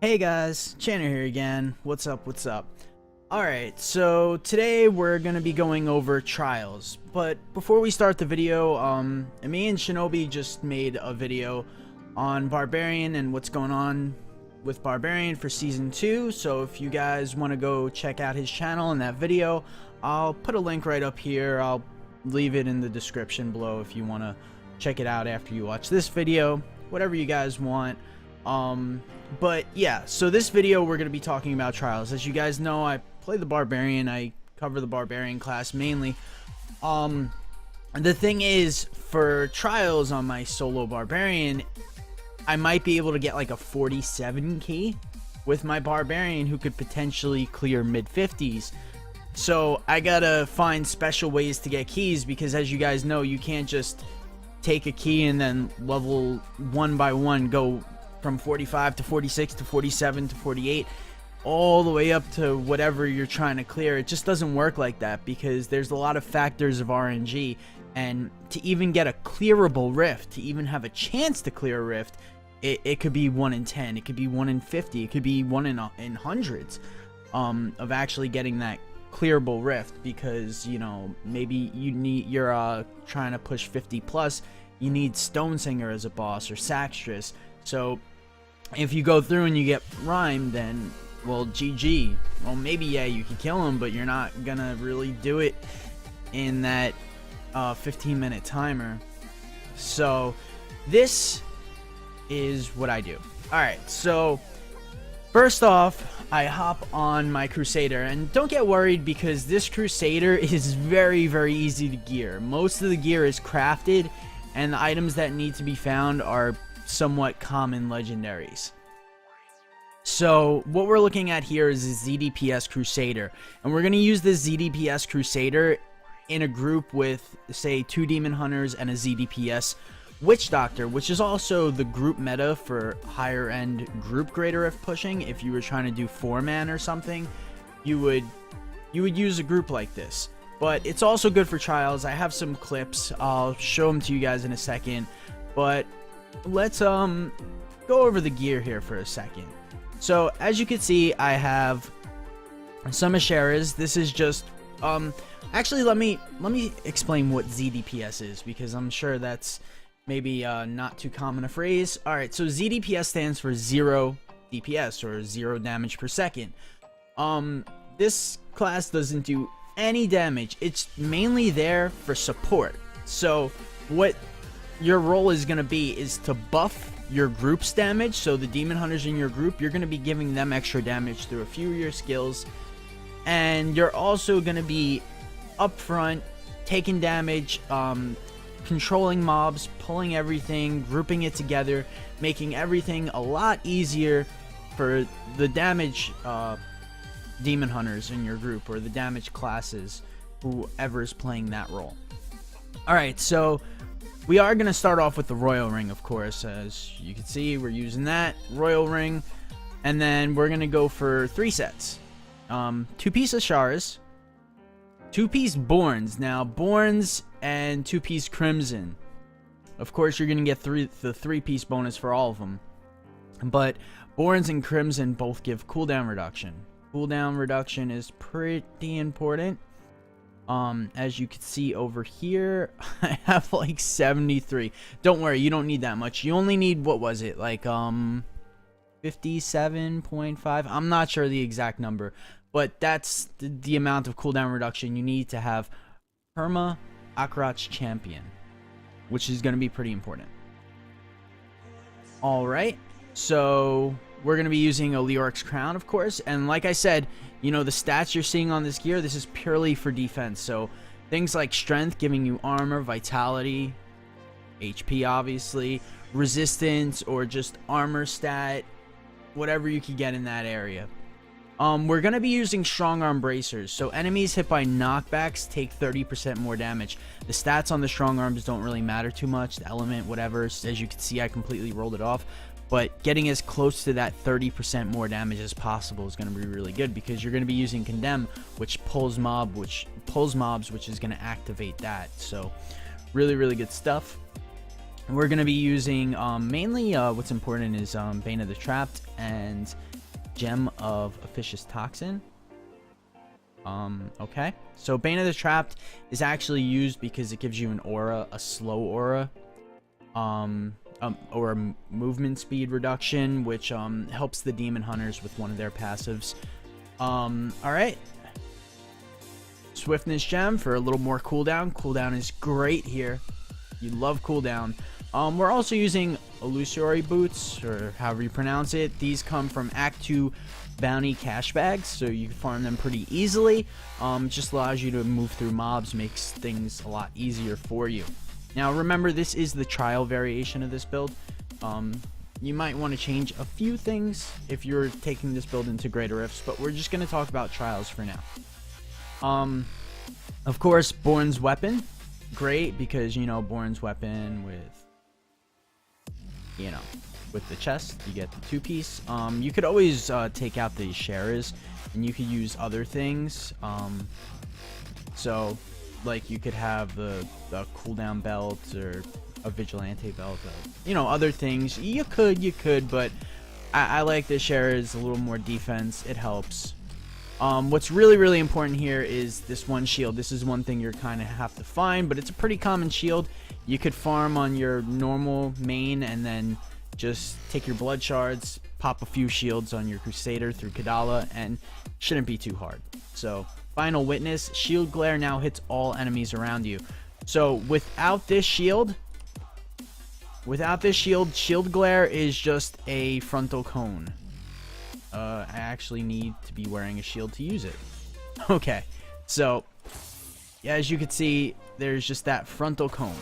Hey guys, Channer here again. What's up, what's up? Alright, so today we're gonna be going over trials, but before we start the video, me and Shinobi just made a video on Barbarian and what's going on with Barbarian for Season 2, so if you guys want to go check out his channel and that video, I'll put a link right up here. I'll leave it in the description below if you want to check it out after you watch this video, whatever you guys want. But yeah, so this video we're going to be talking about trials. As you guys know, I play the Barbarian. I cover the Barbarian class mainly. The thing is, for trials on my solo Barbarian, I might be able to get like a 47 key with my Barbarian who could potentially clear mid-50s. So I gotta find special ways to get keys, because as you guys know, you can't just take a key and then level one by one go from 45 to 46 to 47 to 48 all the way up to whatever you're trying to clear. It just doesn't work like that, because there's a lot of factors of RNG, and to even get a clearable rift, to even have a chance to clear a rift, it could be 1 in 10, it could be 1 in 50, it could be 1 in hundreds of actually getting that clearable rift, because you know, maybe you're trying to push 50 plus, you need Stone Singer as a boss or Saxtress. So if you go through and you get Rhyme, then well, GG. Well, maybe yeah, you can kill him, but you're not gonna really do it in that 15-minute timer. So this is what I do. Alright, so first off, I hop on my Crusader, and don't get worried, because this Crusader is very, very easy to gear. Most of the gear is crafted, and the items that need to be found are somewhat common legendaries. So what we're looking at here is a Zdps Crusader, and we're going to use this Zdps Crusader in a group with, say, 2 Demon Hunters and a Zdps Witch Doctor, which is also the group meta for higher end group greater if pushing. If you were trying to do 4-man or something, you would use a group like this. But it's also good for trials. I have some clips, I'll show them to you guys in a second, but let's go over the gear here for a second. So as you can see, I have some Asheras. This is just actually let me explain what ZDPS is, because I'm sure that's maybe not too common a phrase. Alright, so ZDPS stands for 0 DPS, or 0 damage per second. This class doesn't do any damage. It's mainly there for support. So what your role is going to be is to buff your group's damage. So the Demon Hunters in your group, you're going to be giving them extra damage through a few of your skills, and you're also going to be up front taking damage, controlling mobs, pulling everything, grouping it together, making everything a lot easier for the damage Demon Hunters in your group, or the damage classes, whoever is playing that role. Alright, so we are going to start off with the Royal Ring, of course. As you can see, we're using that Royal Ring, and then we're going to go for 3 sets. 2-piece Asharas, 2-piece Borns. Now, Borns and 2-piece Crimson. Of course, you're going to get the 3-piece bonus for all of them. But Borns and Crimson both give cooldown reduction. Cooldown reduction is pretty important. As you can see over here, I have like 73. Don't worry, you don't need that much. You only need, what was it, like 57.5? I'm not sure the exact number, but that's the amount of cooldown reduction you need to have Perma Akrach Champion, which is going to be pretty important. Alright, so we're going to be using a Leoric's Crown, of course, and like I said, you know, the stats you're seeing on this gear, this is purely for defense. So things like strength, giving you armor, vitality, HP obviously, resistance, or just armor stat, whatever you could get in that area. We're going to be using strong arm bracers, so enemies hit by knockbacks take 30% more damage. The stats on the strong arms don't really matter too much, the element, whatever. As you can see, I completely rolled it off. But getting as close to that 30% more damage as possible is going to be really good, because you're going to be using Condemn, which pulls mobs, which is going to activate that. So really, really good stuff. We're going to be using mainly what's important is Bane of the Trapped and Gem of Officious Toxin. Okay. So Bane of the Trapped is actually used because it gives you an aura, a slow aura, or a movement speed reduction, which helps the demon hunters with one of their passives. All right. Swiftness gem for a little more cooldown. Cooldown is great here. You love cooldown. We're also using illusory boots, or however you pronounce it. These come from Act 2 bounty cash bags, so you can farm them pretty easily. Just allows you to move through mobs, makes things a lot easier for you. Now remember, this is the trial variation of this build. You might want to change a few things if you're taking this build into greater rifts, but we're just going to talk about trials for now. Of course, Born's Weapon, great, because you know Born's Weapon with the chest, you get the 2-piece. You could always take out the sharers, and you could use other things. So like you could have the cooldown belt or a vigilante belt, other things. You could, but I like the sharers, a little more defense. It helps. What's really important here is this one shield. This is one thing you're kind of have to find, but it's a pretty common shield. You could farm on your normal main and then just take your blood shards, pop a few shields on your Crusader through Kadala, and shouldn't be too hard. So Final Witness, shield glare now hits all enemies around you. So without this shield, shield glare is just a frontal cone. I actually need to be wearing a shield to use it. Okay, so as you can see, there's just that frontal cone.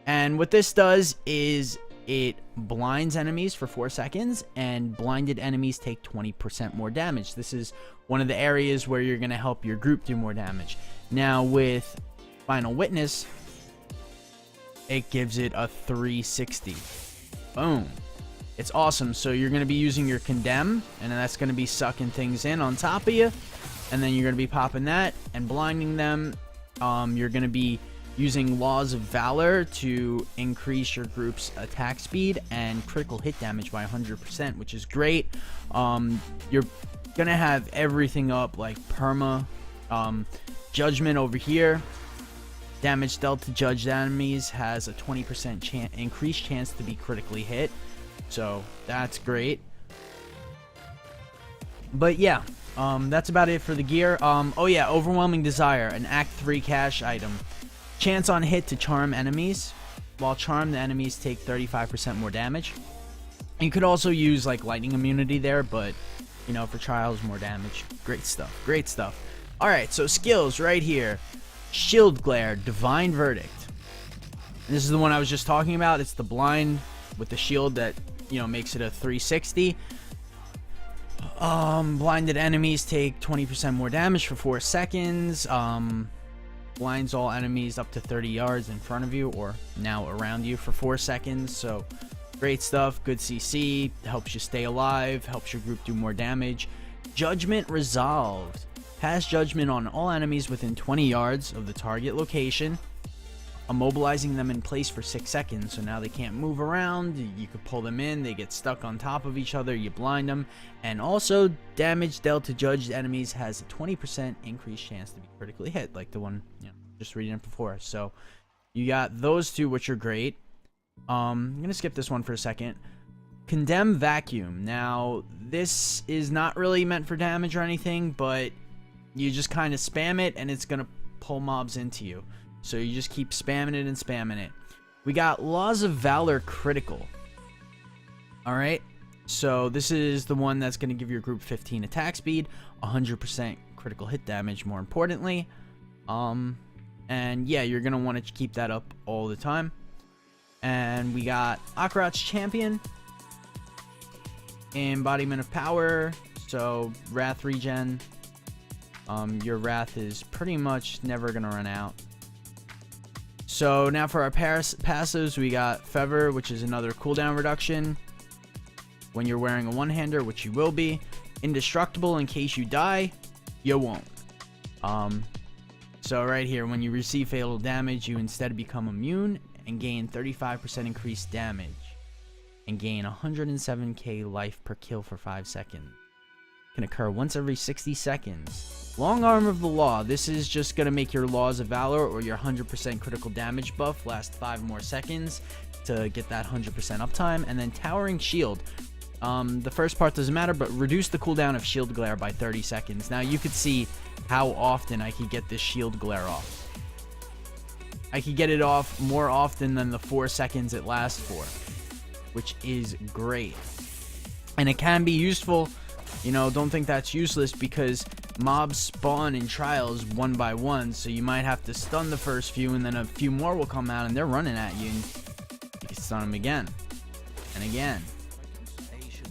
And what this does is it blinds enemies for 4 seconds, and blinded enemies take 20% more damage. This is one of the areas where you're going to help your group do more damage. Now with Final Witness, it gives it a 360. Boom. It's awesome. So you're going to be using your Condemn, and that's going to be sucking things in on top of you, and then you're going to be popping that and blinding them. You're going to be using Laws of Valor to increase your group's attack speed and critical hit damage by 100%, which is great. You're gonna have everything up, like perma, judgment over here. Damage dealt to judged enemies has a 20% increased chance to be critically hit, so that's great. But yeah, that's about it for the gear. Oh yeah, Overwhelming Desire, an Act 3 cash item. Chance on hit to charm enemies. While charmed, the enemies take 35% more damage. You could also use like lightning immunity there, but for trials, more damage. Great stuff. Great stuff. Alright, so skills right here. Shield Glare, Divine Verdict. And this is the one I was just talking about. It's the blind with the shield that makes it a 360. Blinded enemies take 20% more damage for 4 seconds. Blinds all enemies up to 30 yards in front of you or now around you for 4 seconds. So great stuff. Good CC, helps you stay alive, helps your group do more damage. Judgment Resolved, pass judgment on all enemies within 20 yards of the target location, immobilizing them in place for 6 seconds. So now they can't move around. You could pull them in, they get stuck on top of each other, you blind them. And also damage dealt to judged enemies has a 20% increased chance to be critically hit, like the one just reading it before. So you got those two, which are great. I'm gonna skip this one for a second. Condemn Vacuum. Now this is not really meant for damage or anything, but you just kind of spam it and it's gonna pull mobs into you. So you just keep spamming it and spamming it. We got Laws of Valor Critical. Alright, so this is the one that's going to give your group 15 attack speed, 100% critical hit damage, more importantly. And yeah, you're going to want to keep that up all the time. And we got Akarat's Champion. Embodiment of Power. So Wrath regen. Your Wrath is pretty much never going to run out. So now for our passives, we got Feather, which is another cooldown reduction when you're wearing a one-hander, which you will be. Indestructible, in case you die, you won't. So right here, when you receive fatal damage, you instead become immune and gain 35% increased damage and gain 107k life per kill for 5 seconds. Can occur once every 60 seconds. Long Arm of the Law. This is just going to make your Laws of Valor or your 100% critical damage buff last 5 more seconds to get that 100% uptime. And then Towering Shield. The first part doesn't matter, but reduce the cooldown of shield glare by 30 seconds. Now you could see how often I could get this shield glare off. I could get it off more often than the 4 seconds it lasts for, which is great. And it can be useful, you know, don't think that's useless, because mobs spawn in trials one by one, so you might have to stun the first few, and then a few more will come out and they're running at you, and you can stun them again and again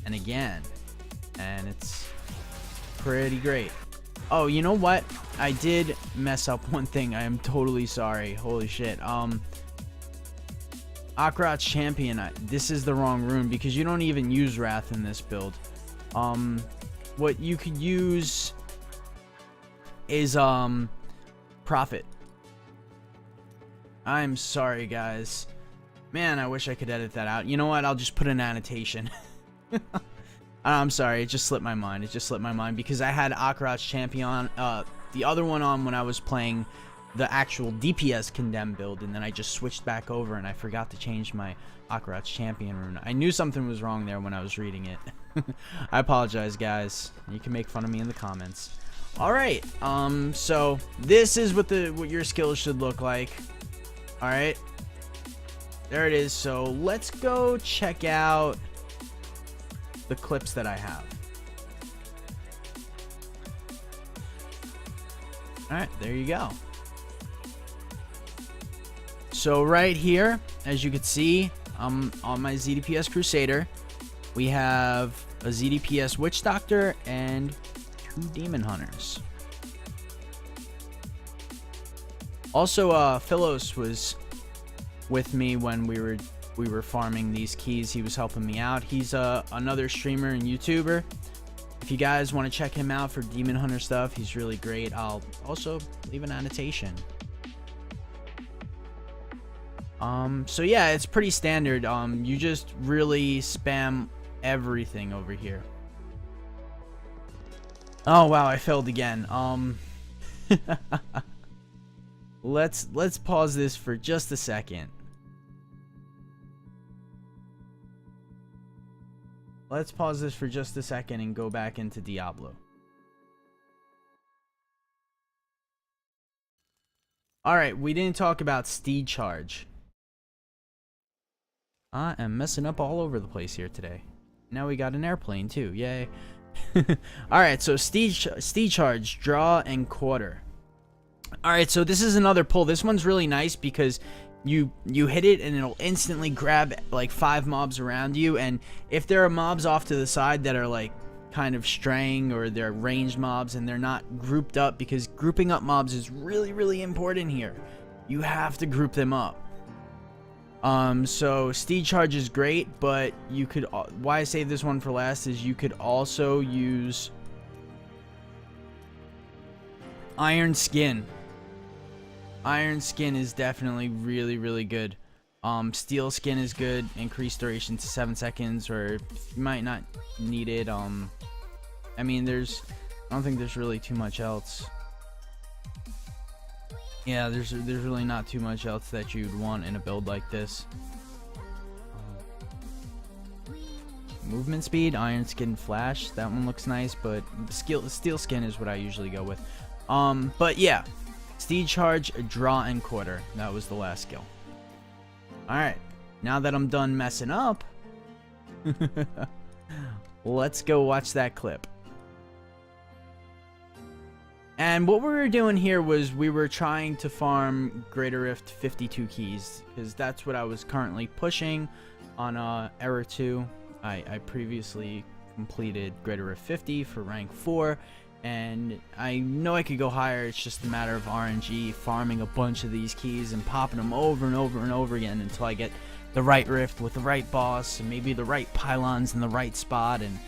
and again, and it's pretty great. Oh, you know what? I did mess up one thing. I am totally sorry. Holy shit. Akrot's Champion. This is the wrong rune, because you don't even use Wrath in this build. What you could use is Prophet. I'm sorry, guys. Man, I wish I could edit that out. You know what? I'll just put an annotation. I'm sorry, it just slipped my mind. It just slipped my mind because I had Akrot's Champion, the other one on when I was playing the actual DPS Condemn build, and then I just switched back over and I forgot to change my Akrot's Champion rune. I knew something was wrong there when I was reading it. I apologize, guys. You can make fun of me in the comments. Alright, so this is what your skills should look like. Alright. There it is. So let's go check out the clips that I have. Alright, there you go. So right here, as you can see, on my ZDPS Crusader, we have a ZDPS Witch Doctor and 2 Demon Hunters. Also, Philos was with me when we were farming these keys. He was helping me out. He's another streamer and YouTuber. If you guys want to check him out for Demon Hunter stuff, he's really great. I'll also leave an annotation. So yeah, it's pretty standard. You just really spam everything over here. Oh wow, I failed again. Let's pause this for just a second. Let's pause this for just a second and go back into Diablo. Alright, we didn't talk about Steed Charge. I am messing up all over the place here today. Now we got an airplane too, yay. Alright, so Steed Charge, Draw, and Quarter. Alright, so this is another pull. This one's really nice because you hit it and it'll instantly grab like 5 mobs around you, and if there are mobs off to the side that are like kind of straying, or they're ranged mobs and they're not grouped up, because grouping up mobs is really important here. You have to group them up. So Steed Charge is great, but you could, why I save this one for last is you could also use Iron Skin. Iron Skin is definitely really good. Steel Skin is good, increased duration to 7 seconds, or you might not need it. I mean, I don't think there's really too much else. Yeah, there's really not too much else that you'd want in a build like this. Movement speed, Iron Skin, Flash, that one looks nice, but Steel Skin is what I usually go with. But yeah, Steed Charge, Draw, and Quarter. That was the last skill. Alright, now that I'm done messing up, let's go watch that clip. And what we were doing here was we were trying to farm Greater Rift 52 keys, because that's what I was currently pushing on Error 2. I previously completed Greater Rift 50 for rank 4, and I know I could go higher. It's just a matter of RNG, farming a bunch of these keys and popping them over and over again until I get the right rift with the right boss, and maybe the right pylons in the right spot, and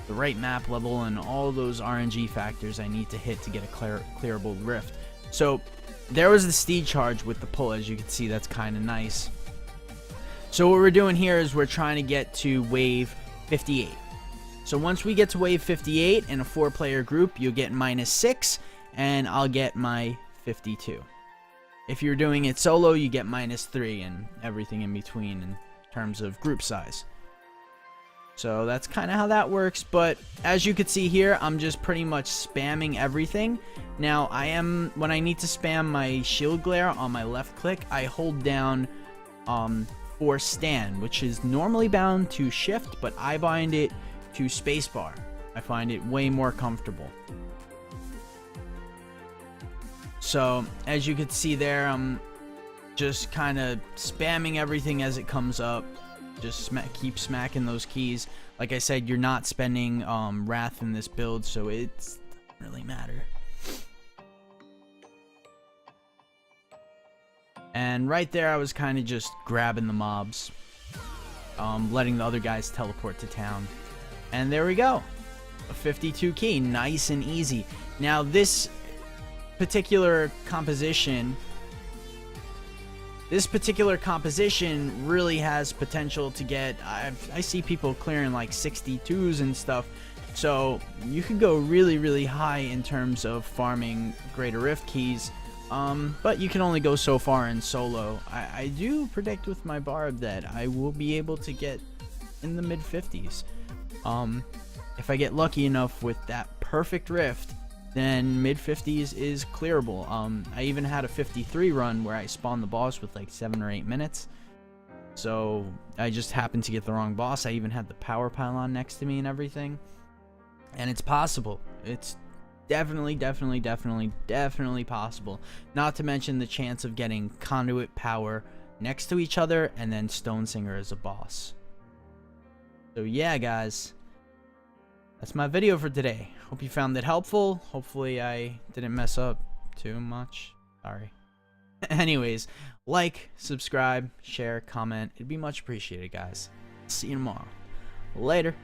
the right map level, and all those RNG factors I need to hit to get a clearable rift. So there was the Steed Charge with the pull. As you can see, that's kind of nice. So what we're doing here is we're trying to get to wave 58. So once we get to wave 58 in a 4-player group, you'll get -6, and I'll get my 52. If you're doing it solo, you get -3 and everything in between in terms of group size. So that's kind of how that works, but as you can see here, I'm just pretty much spamming everything. Now, when I need to spam my shield glare on my left click, I hold down for stand, which is normally bound to shift, but I bind it to spacebar. I find it way more comfortable. So, as you can see there, I'm just kind of spamming everything as it comes up. Just keep smacking those keys. Like I said, you're not spending Wrath in this build, so it doesn't really matter. And right there, I was kind of just grabbing the mobs, letting the other guys teleport to town. And there we go. A 52 key, nice and easy. Now, this particular composition really has potential to get, I see people clearing like 62s and stuff, so you could go really, really high in terms of farming Greater Rift keys, but you can only go so far in solo. I do predict with my Barb that I will be able to get in the mid-50s. If I get lucky enough with that perfect Rift, then mid-50s is clearable. I even had a 53 run where I spawned the boss with like 7 or 8 minutes. So I just happened to get the wrong boss. I even had the power pylon next to me and everything. And it's possible. It's definitely possible. Not to mention the chance of getting Conduit Power next to each other and then Stone Singer as a boss. So yeah, guys. That's my video for today. Hope you found it helpful. Hopefully I didn't mess up too much. Sorry. Anyways, like, subscribe, share, comment. It'd be much appreciated, guys. See you tomorrow. Later.